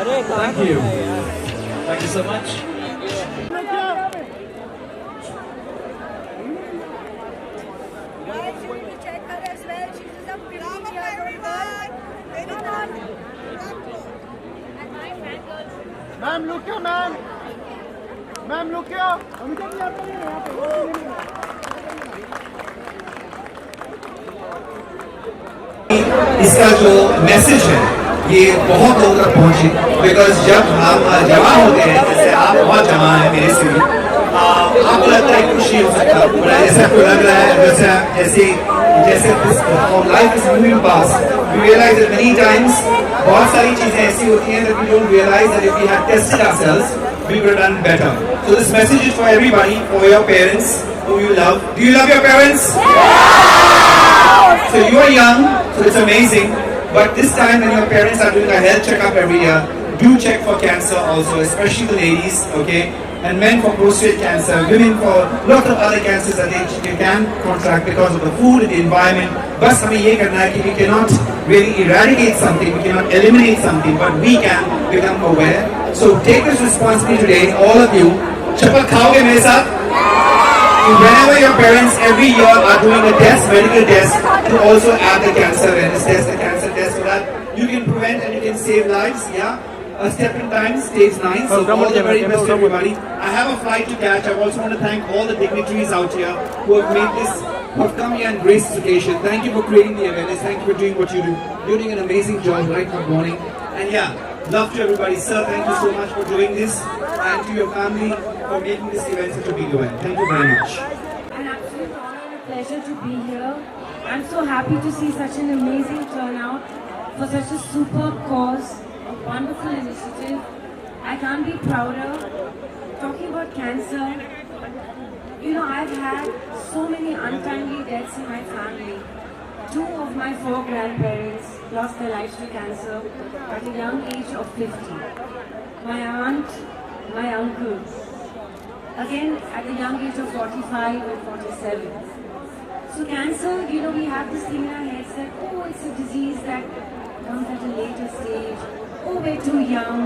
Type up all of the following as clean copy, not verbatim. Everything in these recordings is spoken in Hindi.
Thank you. Thank you so much. Guys, you need to check her as well. She's just a 15 years old girl. Very nice. And my fangirls. Ma'am look here, ma'am. Ma'am look here. Amita ji आप नहीं यहाँ पे. इसका जो मैसेज है ये बहुत लोगों तक पहुंचे, बिकॉज जब हम जवान होते हैं, जैसे आप बहुत जवान हैं मेरे से भी, आपको लगता है खुशी हो सकता है, ऐसा आपको लग रहा है जैसे जैसे life is moving fast, we realise that many times बहुत सारी चीजें ऐसी होती हैं that we don't realize that if we had tested ourselves we would have done better. So this message is for everybody, for your parents who you love. Do you love your parents? So you are young, so it's amazing. But this time when your parents are doing a health checkup every year, do check for cancer also, especially the ladies, okay? And men for prostate cancer, women for lots of other cancers that they can contract because of the food and the environment. Bas hame ye karna hai ki we cannot really eradicate something, we cannot eliminate something, but we can become aware. So take this responsibility today, all of you. Chapat khaoge mere saath? Whenever your parents every year are doing a test, medical test, to also add the cancer awareness test, the cancer test, so that you can prevent and you can save lives. Yeah, a step in time, stage 9. So all the very best to everybody. I have a flight to catch. I also want to thank all the dignitaries out here who have made this, who have come here and graced this occasion. Thank you for creating the awareness. Thank you for doing what you do. You're doing an amazing job right from morning. And yeah, love to everybody. Sir, thank you so much for doing this, and to your family for making this event such a big event. Thank you very much. An absolute honor and a pleasure to be here. I'm so happy to see such an amazing turnout for such a superb cause, a wonderful initiative. I can't be prouder. Talking about cancer, you know, I've had so many untimely deaths in my family. 2 of my 4 grandparents lost their lives to cancer at a young age of 50. My aunt, my uncle, again at the young age of 45 or 47. So cancer, you know, we have this thing in our heads that, oh, it's a disease that comes at a later stage, oh, we're too young.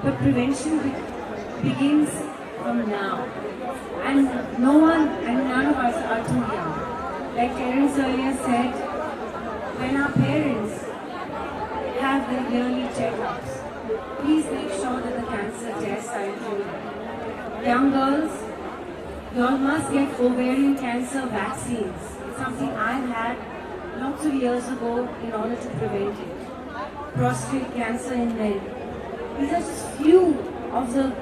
But prevention begins from now. And no one and none of us are too young. Like Terence earlier said, when our parents have their yearly checkups, please make sure that the cancer tests are included. Young girls, you all must get ovarian cancer vaccines. It's something I had lots of years ago in order to prevent it. Prostate cancer in men. These are just few of the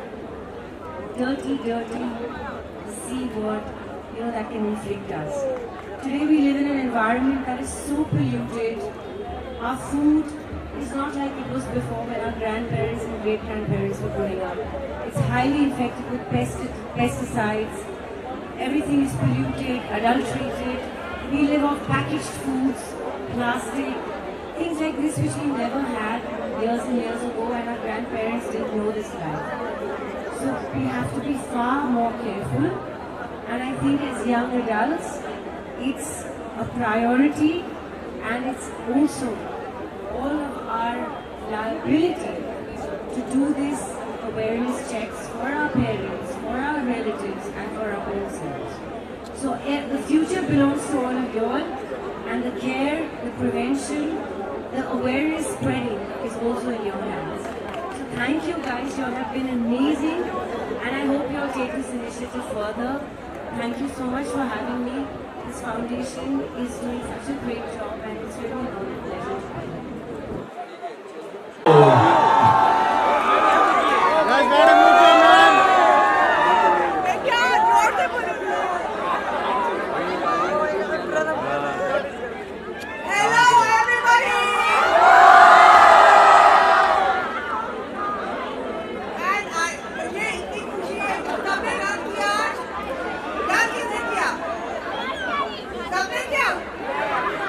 dirty C word, you know, that can inflict us. Today we live in an environment that is so polluted. Our food is not like it was before when our grandparents and great-grandparents were growing up. It's highly infected with pesticides. Everything is polluted, adulterated. We live off packaged foods, plastic, things like this which we never had years and years ago, and our grandparents didn't know this life. So we have to be far more careful, and I think as young adults, it's a priority, and it's also all of our liability to do this awareness checks for our parents, for our relatives, and for our own selves. So the future belongs to all of you all, and the care, the prevention, the awareness spreading is also in your hands. So thank you guys, you all have been amazing, and I hope you all take this initiative further. Thank you so much for having me. This foundation is doing such a great job, and it's really an honor and pleasure to be here.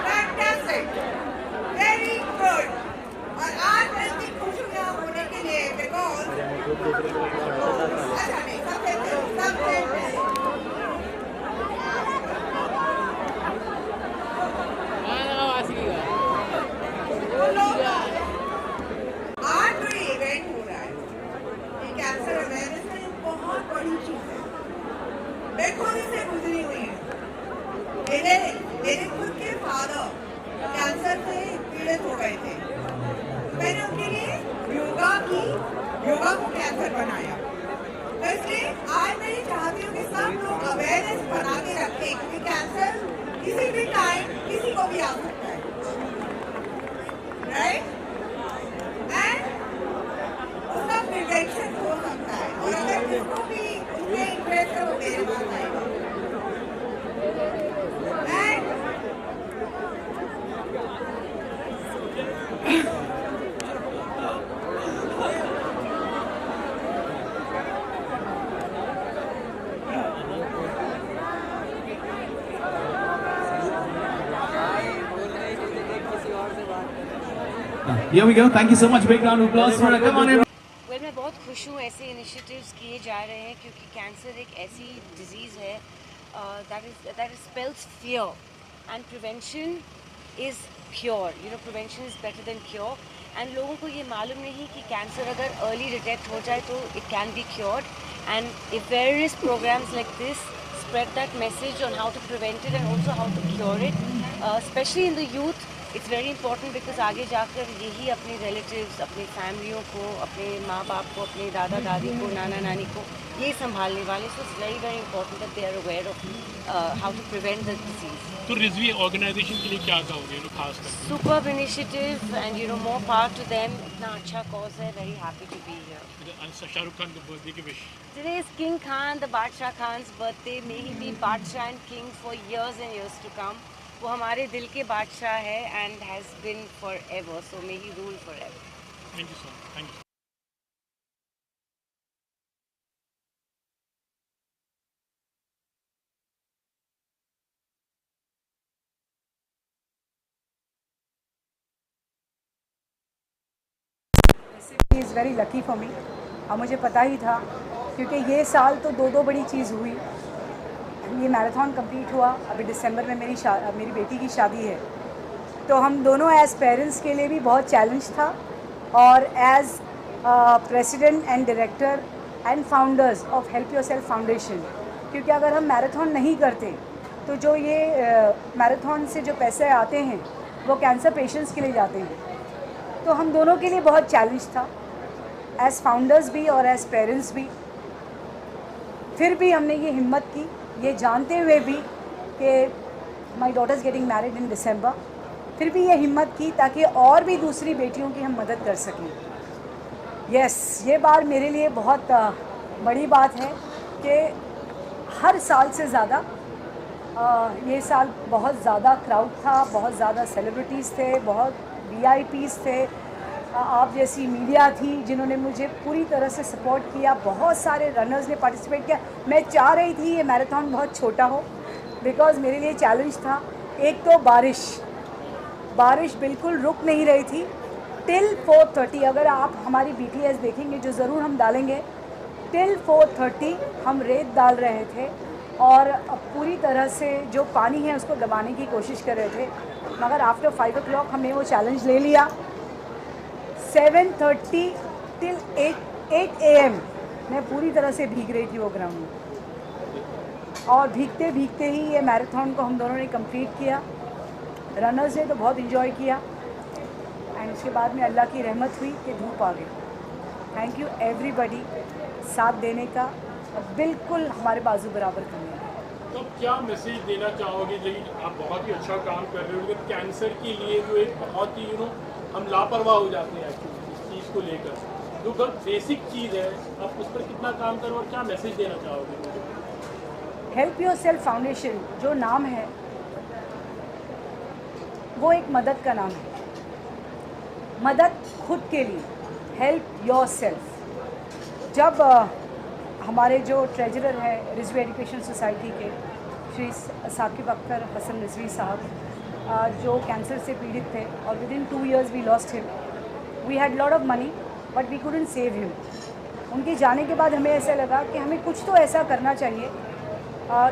Fantastic. को कैंसर बनाया। तो इसलिए आज मैं ये चाहती हूँ कि सब लोग अवेयरनेस बना के रखें, क्योंकि कैंसर किसी भी टाइम किसी को भी आ सकता है, राइट? एंड उसका प्रिवेंशन हो सकता है, और अगर किसको भी उसमें इंटरेस्ट है वो मेरे पास आएगा। And Here we go. Thank you so much. Big round of applause for her. Come on, everyone. Well मैं बहुत खुश हूँ ऐसे इनिशिएटिव्स किए जा रहे हैं, क्योंकि कैंसर एक ऐसी डिजीज़ है that is spells fear and prevention is pure, you know, prevention is better than cure. And लोगों को ये मालूम नहीं कि कैंसर अगर अर्ली डिटेक्ट हो जाए तो it can be cured. And if various programmes like this spread that message on how to prevent it and also how to cure it, especially in the youth, it's very important because आगे जाकर यही अपने relatives, अपनी फैमिलियों को, अपने माँ बाप को, अपने दादा दादी को, नाना नानी को ये संभालने वाले। So it's very very important that they are aware of how to prevent the disease. तो रिजवी ऑर्गेनाइजेशन के लिए क्या कहोगे खास कर? Superb initiative and you know more power to them. इतना अच्छा cause है, very happy to be here. Shahrukh Khan के बर्थडे की wish. Today is King Khan, the Badshah Khan's birthday. May he be Badshah and King for years and years to come. वो हमारे दिल के बादशाह है and has been forever. So may he rule forever. Thank you so much. Thank you. He is very lucky for me. अब मुझे पता ही था, क्योंकि ये साल तो दो बड़ी चीज़ हुई। ये मैराथन कंप्लीट हुआ, अभी दिसंबर में मेरी बेटी की शादी है, तो हम दोनों एज़ पेरेंट्स के लिए भी बहुत चैलेंज था, और as president and director and founders of help yourself foundation, क्योंकि अगर हम मैराथन नहीं करते तो जो ये मैराथन से जो पैसे आते हैं वो कैंसर पेशेंट्स के लिए जाते हैं। तो हम दोनों के लिए बहुत चैलेंज था, एज़ फाउंडर्स भी और एज़ पेरेंट्स भी। फिर भी हमने ये हिम्मत की, ये जानते हुए भी कि my daughter is getting married in December, फिर भी ये हिम्मत की ताकि और भी दूसरी बेटियों की हम मदद कर सकें। यस, ये बार मेरे लिए बहुत बड़ी बात है कि हर साल से ज़्यादा ये साल बहुत ज़्यादा क्राउड था, बहुत ज़्यादा सेलिब्रिटीज़ थे, बहुत VIPs थे, आप जैसी मीडिया थी जिन्होंने मुझे पूरी तरह से सपोर्ट किया, बहुत सारे रनर्स ने पार्टिसिपेट किया। मैं चाह रही थी ये मैराथन बहुत छोटा हो, बिकॉज़ मेरे लिए चैलेंज था। एक तो बारिश बिल्कुल रुक नहीं रही थी टिल 4:30। अगर आप हमारी BTS देखेंगे, जो ज़रूर हम डालेंगे, टिल 4:30 हम रेत डाल रहे थे और पूरी तरह से जो पानी है उसको दबाने की कोशिश कर रहे थे, मगर आफ्टर 5 o'clock हमने वो चैलेंज ले लिया। 7:30 टिल 8 AM मैं पूरी तरह से भीग रही थी वो ग्राउंड में, और भीगते भीगते ही ये मैराथन को हम दोनों ने कंप्लीट किया। रनर्स ने तो बहुत इन्जॉय किया, एंड उसके बाद में अल्लाह की रहमत हुई कि धूप आ गई। थैंक यू एवरीबडी साथ देने का, बिल्कुल हमारे बाजू बराबर करने का। तो क्या मैसेज देना चाहोगे? लेकिन आप बहुत ही अच्छा काम कर रहे हो, लेकिन कैंसर के लिए जो एक बहुत ही हम लापरवाह हो जाते हैं एक्चुअली इस चीज़ को लेकर, जो बहुत बेसिक चीज़ है, आप उस पर कितना काम करो और क्या मैसेज देना चाहोगे? हेल्प योरसेल्फ फाउंडेशन जो नाम है वो एक मदद का नाम है, मदद खुद के लिए, हेल्प योरसेल्फ। जब हमारे जो ट्रेजरर हैं रिजवी एजुकेशन सोसाइटी के श्री साकिब अख्तर हसन रिजवी साहब, जो कैंसर से पीड़ित थे और within 2 years we lost him, we had lot of money but we couldn't save him. उनके जाने के बाद हमें ऐसा लगा कि हमें कुछ तो ऐसा करना चाहिए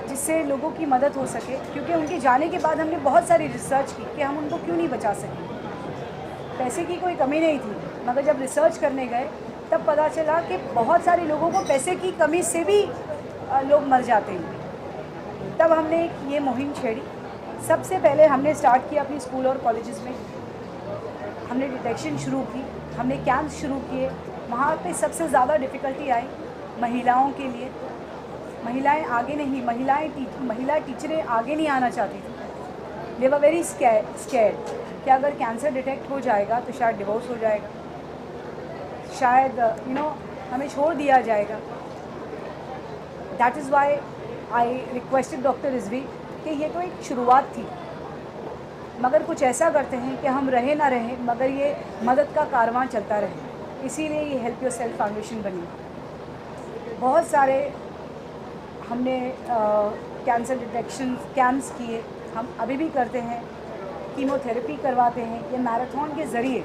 जिससे लोगों की मदद हो सके, क्योंकि उनके जाने के बाद हमने बहुत सारी रिसर्च की कि हम उनको क्यों नहीं बचा सके। पैसे की कोई कमी नहीं थी, मगर जब रिसर्च करने गए तब पता चला कि बहुत सारे लोगों को पैसे की कमी से भी लोग मर जाते हैं। तब हमने ये मुहिम छेड़ी। सबसे पहले हमने स्टार्ट किया अपनी स्कूल और कॉलेजेस में, हमने डिटेक्शन शुरू की, हमने कैंप्स शुरू किए, वहाँ पे सबसे ज़्यादा डिफ़िकल्टी आई महिलाओं के लिए। महिलाएं आगे नहीं, महिला टीचरें आगे नहीं आना चाहती थी। दे वर वेरी स्कैर्ड कि अगर कैंसर डिटेक्ट हो जाएगा तो शायद डिवोर्स हो जाएगा, शायद हमें छोड़ दिया जाएगा। That is why I requested doctor Rizvi कि ये तो एक शुरुआत थी, मगर कुछ ऐसा करते हैं कि हम रहे ना रहे मगर ये मदद का कारवां चलता रहे। इसीलिए ये हेल्प योरसेल्फ फाउंडेशन बनी। बहुत सारे हमने कैंसर डिटेक्शन कैंप्स किए, हम अभी भी करते हैं, कीमोथेरेपी करवाते हैं। ये मैराथन के ज़रिए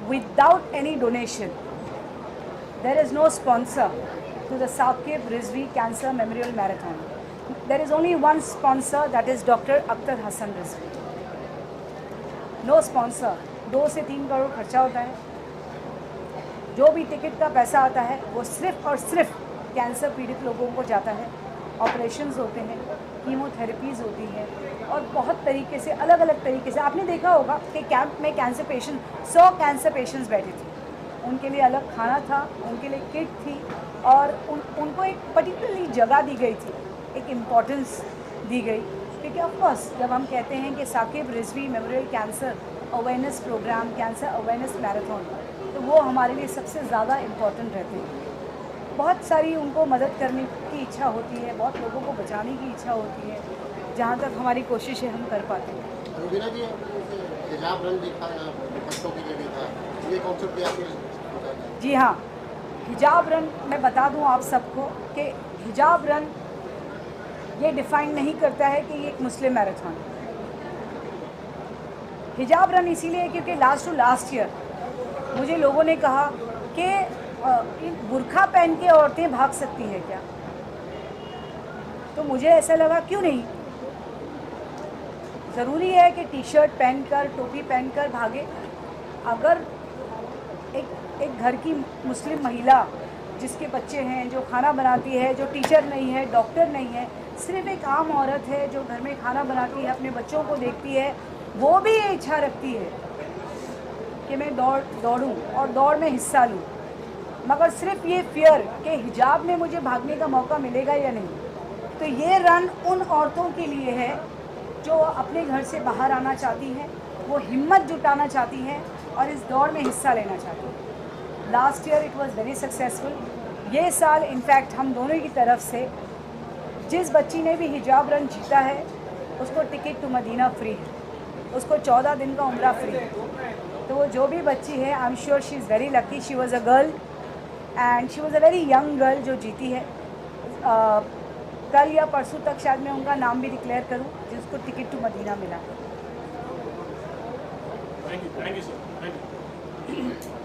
without any donation, there is no sponsor to the Saqib Rizvi Cancer Memorial Marathon. There is only one sponsor, that is Dr. Akhtar Hassan Rizvi. No sponsor. 2 से 3 करोड़ खर्चा होता है। जो भी टिकट का पैसा आता है वो सिर्फ और सिर्फ कैंसर पीड़ित लोगों को जाता है। ऑपरेशंस होते हैं, कीमोथेरेपीज़ होती हैं और बहुत तरीके से, अलग अलग तरीके से। आपने देखा होगा कि कैंप में कैंसर पेशेंट 100 कैंसर पेशेंट्स बैठे थे। उनके लिए अलग खाना था, उनके लिए किट थी और उनको एक पर्टिकुलरली जगह दी गई थी, एक इम्पोर्टेंस दी गई। क्योंकि ऑफकोर्स जब हम कहते हैं कि Saqib Rizvi memorial cancer awareness programme, cancer awareness marathon, तो वो हमारे लिए सबसे ज़्यादा इम्पोर्टेंट रहते हैं। बहुत सारी उनको मदद करने की इच्छा होती है, बहुत लोगों को बचाने की इच्छा होती है। जहाँ तक हमारी कोशिश है हम कर पाते हैं। रुबीना जी, हिजाब रन देखा बच्चों के लिए भी था, ये कॉन्सेप्ट भी आपने? जी हाँ, हिजाब रन मैं बता दूं आप सबको कि हिजाब रन ये डिफ़ाइन नहीं करता है कि ये एक मुस्लिम मैराथन। हिजाब रन इसीलिए क्योंकि लास्ट ईयर मुझे लोगों ने कहा कि बुर्खा पहन के औरतें भाग सकती हैं क्या, तो मुझे ऐसा लगा क्यों नहीं। ज़रूरी है कि टी शर्ट पहनकर, टोपी पहनकर भागे। अगर एक घर की मुस्लिम महिला जिसके बच्चे हैं, जो खाना बनाती है, जो टीचर नहीं है, डॉक्टर नहीं है, सिर्फ एक आम औरत है जो घर में खाना बनाती है, अपने बच्चों को देखती है, वो भी ये इच्छा रखती है कि मैं दौड़ूं और दौड़ में हिस्सा लूं, मगर सिर्फ ये फियर कि हिजाब में मुझे भागने का मौका मिलेगा या नहीं। तो ये रन उन औरतों के लिए है जो अपने घर से बाहर आना चाहती हैं, वो हिम्मत जुटाना चाहती हैं और इस दौड़ में हिस्सा लेना चाहती हैं। Last year it was very successful. ये साल इनफैक्ट हम दोनों की तरफ से जिस बच्ची ने भी हिजाब रन जीता है उसको टिकट टू मदीना फ्री है, उसको 14 दिन का उम्रा फ्री है। तो वो जो भी बच्ची है, I am sure she is very lucky. She was a girl and she was a very young girl जो जीती है। कल या परसों तक शायद मैं उनका नाम भी डिक्लेयर करूं जिसको टिकट टू मदीना मिला। Thank you sir, thank you.